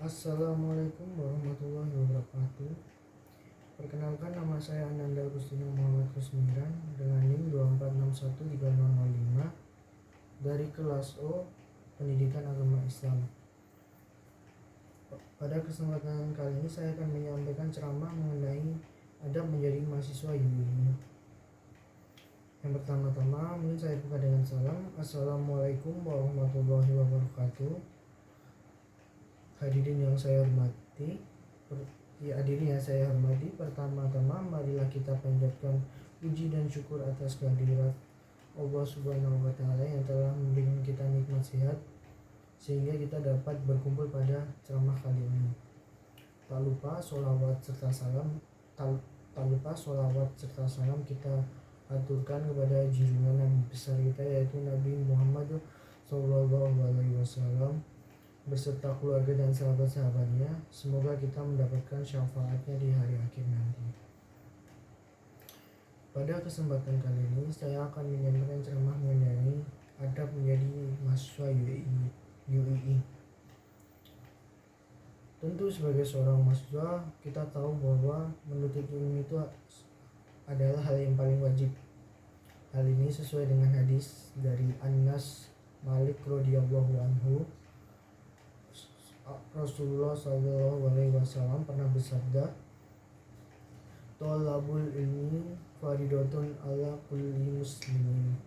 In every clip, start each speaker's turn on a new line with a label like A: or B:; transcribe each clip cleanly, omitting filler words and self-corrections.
A: Assalamualaikum warahmatullahi wabarakatuh. Perkenalkan, nama saya Ananda Agustinus Muhammad Kusmiran dengan NIM 24613005 dari kelas O Pendidikan Agama Islam. Pada kesempatan kali ini saya akan menyampaikan ceramah mengenai adab menjadi mahasiswa UII. Yang pertama-tama mungkin saya buka dengan salam. Assalamualaikum warahmatullahi wabarakatuh. Hadirin yang saya hormati, pertama-tama marilah kita panjatkan puji dan syukur atas kehadirat Allah Subhanahu wa Ta'ala yang telah memberikan kita nikmat sehat sehingga kita dapat berkumpul pada ceramah kali ini. Tak lupa sholawat serta salam kita aturkan kepada junjungan Nabi besar kita, yaitu Nabi Muhammad SAW beserta keluarga dan sahabat-sahabatnya. Semoga kita mendapatkan syafaatnya di hari akhir nanti. Pada kesempatan kali ini saya akan menyampaikan ceramah mengenai adab menjadi mahasiswa UII. Tentu sebagai seorang mahasiswa kita tahu bahwa menuntut ilmu itu adalah hal yang paling wajib. Hal ini sesuai dengan hadis dari Anas Malik radhiyallahu anhu. Rasulullah SAW pernah bersabda, "Thalabul ilmi faridatun ala kulli muslimin."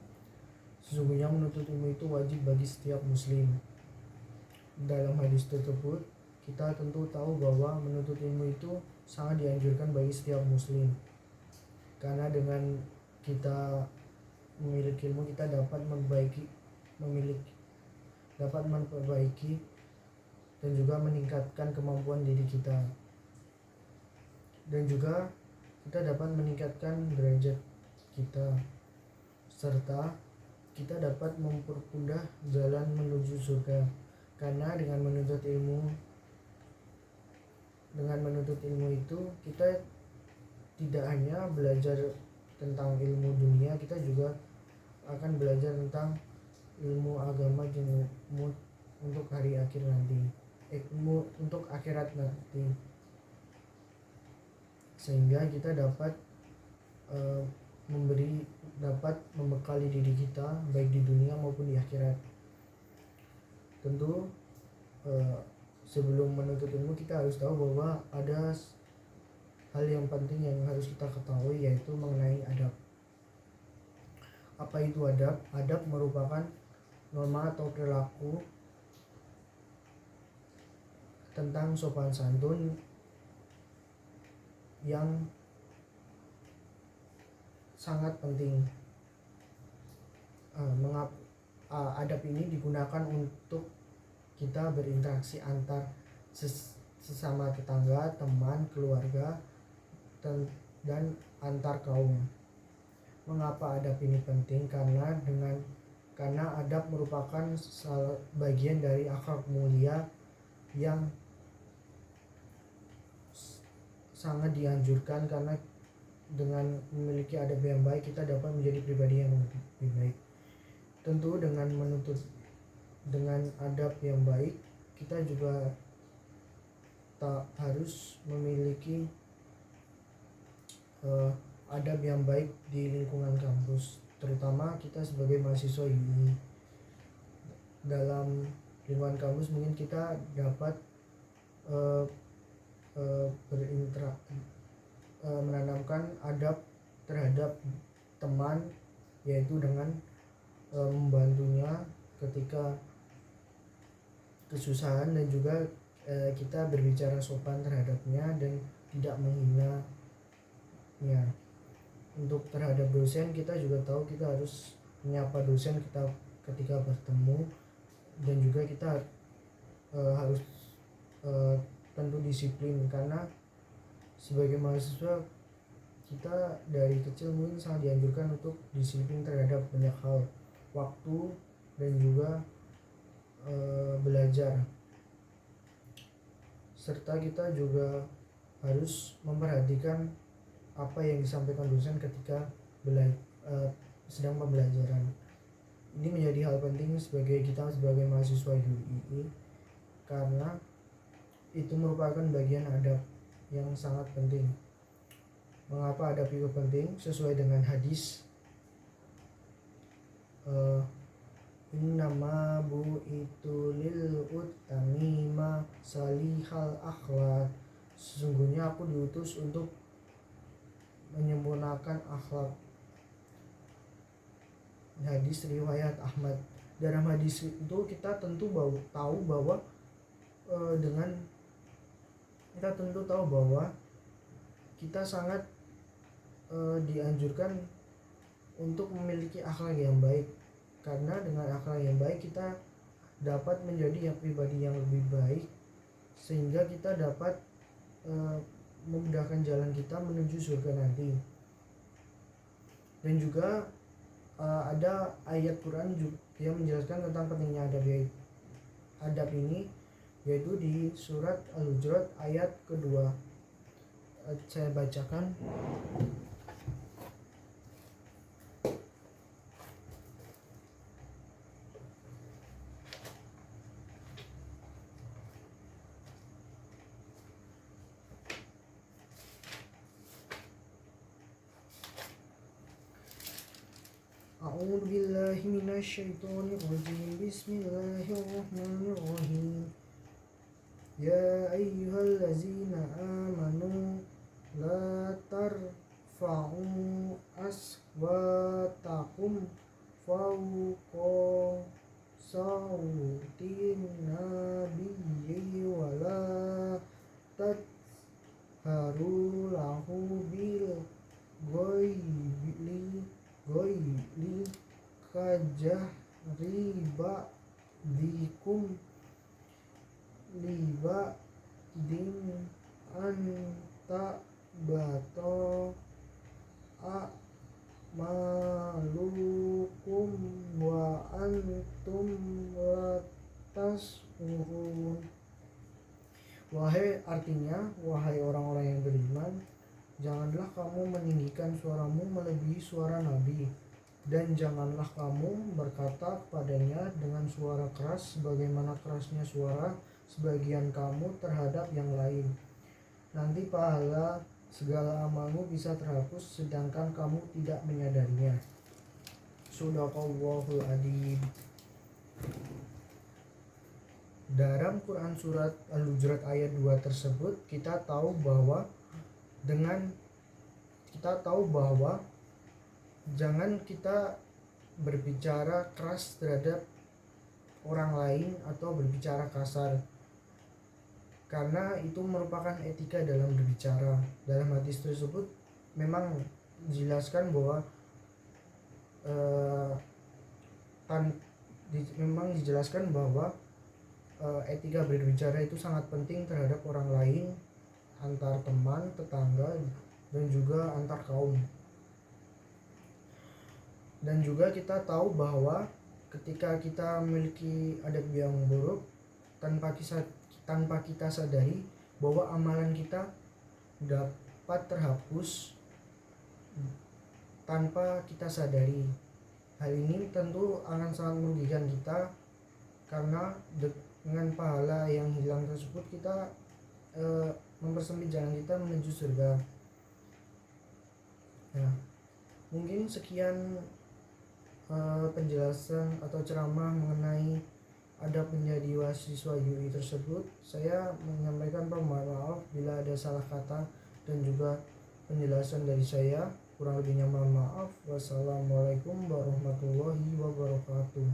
A: Sesungguhnya menuntut ilmu itu wajib bagi setiap muslim. Dalam hadis tersebut kita tentu tahu bahwa menuntut ilmu itu sangat dianjurkan bagi setiap muslim, karena dengan kita memiliki ilmu kita dapat memperbaiki dan juga meningkatkan kemampuan diri kita, dan juga kita dapat meningkatkan derajat kita, serta kita dapat mempermudah jalan menuju surga. Karena dengan menuntut ilmu itu kita tidak hanya belajar tentang ilmu dunia, kita juga akan belajar tentang ilmu agama dan ilmu untuk hari akhir nanti, ilmu untuk akhirat nanti, sehingga kita dapat membekali diri kita baik di dunia maupun di akhirat. Tentu sebelum menuntut ilmu kita harus tahu bahwa ada hal yang penting yang harus kita ketahui, yaitu mengenai adab. Apa itu adab? Adab merupakan norma atau perilaku tentang sopan santun yang sangat penting. Adab ini digunakan untuk kita berinteraksi antar sesama tetangga, teman, keluarga, dan antar kaum. Mengapa adab ini penting? Karena adab merupakan bagian dari akhlak mulia yang sangat dianjurkan, karena dengan memiliki adab yang baik kita dapat menjadi pribadi yang lebih baik. Tentu dengan adab yang baik kita juga tak harus memiliki adab yang baik di lingkungan kampus, terutama kita sebagai mahasiswa ini. Dalam lingkungan kampus mungkin kita dapat menanamkan adab terhadap teman, yaitu dengan membantunya ketika kesusahan, dan juga kita berbicara sopan terhadapnya dan tidak menghinanya. Untuk terhadap dosen kita juga tahu kita harus menyapa dosen kita ketika bertemu, dan juga kita harus tentu disiplin, karena sebagai mahasiswa kita dari kecil mungkin sangat dianjurkan untuk disiplin terhadap banyak hal, waktu dan juga belajar, serta kita juga harus memperhatikan apa yang disampaikan dosen ketika sedang pembelajaran. Ini menjadi hal penting sebagai mahasiswa UII, karena itu merupakan bagian adab yang sangat penting. Mengapa adab itu penting? Sesuai dengan hadis, innama bu'itu lil utamima salihal akhlak. Sesungguhnya aku diutus untuk menyempurnakan akhlak. Hadis riwayat Ahmad. Dalam hadis itu kita tentu tahu bahwa kita sangat dianjurkan untuk memiliki akhlak yang baik, karena dengan akhlak yang baik kita dapat menjadi pribadi yang lebih baik, sehingga kita dapat memudahkan jalan kita menuju surga nanti. Dan juga ada ayat Quran juga yang menjelaskan tentang pentingnya adab ini, yaitu di surat Al-Hujurat ayat kedua. Saya bacakan. A'udzu billahi minasyaitonir rajim. Bismillahirrahmanirrahim. Ya ayyuhallazina amanu la tarfa'u aswatakum fawqa sautin nabiyyi wa la tadharu lahu bil ghairi kajahri ba'dikum liba din anta bato a'malukum wa antum latas urun. Wahai orang-orang yang beriman, janganlah kamu meninggikan suaramu melebihi suara Nabi, dan janganlah kamu berkata kepadanya dengan suara keras sebagaimana kerasnya suara sebagian kamu terhadap yang lain. Nanti pahala segala amalmu bisa terhapus sedangkan kamu tidak menyadarinya. Shadaqallahul adzim. Dalam Quran surat Al-Hujurat ayat 2 tersebut kita tahu bahwa jangan kita berbicara keras terhadap orang lain atau berbicara kasar, karena itu merupakan etika dalam berbicara. Dalam hadis tersebut memang dijelaskan bahwa etika berbicara itu sangat penting terhadap orang lain, antar teman, tetangga, dan juga antar kaum. Dan juga kita tahu bahwa ketika kita memiliki adab yang buruk, tanpa kita sadari bahwa amalan kita dapat terhapus tanpa kita sadari. Hal ini tentu akan sangat merugikan kita, karena dengan pahala yang hilang tersebut kita mempersempit jalan kita menuju surga. Nah, mungkin sekian penjelasan atau ceramah mengenai adab menjadi mahasiswa UI tersebut. Saya menyampaikan permohonan maaf bila ada salah kata dan juga penjelasan dari saya. Kurang lebihnya mohon maaf. Wassalamualaikum warahmatullahi wabarakatuh.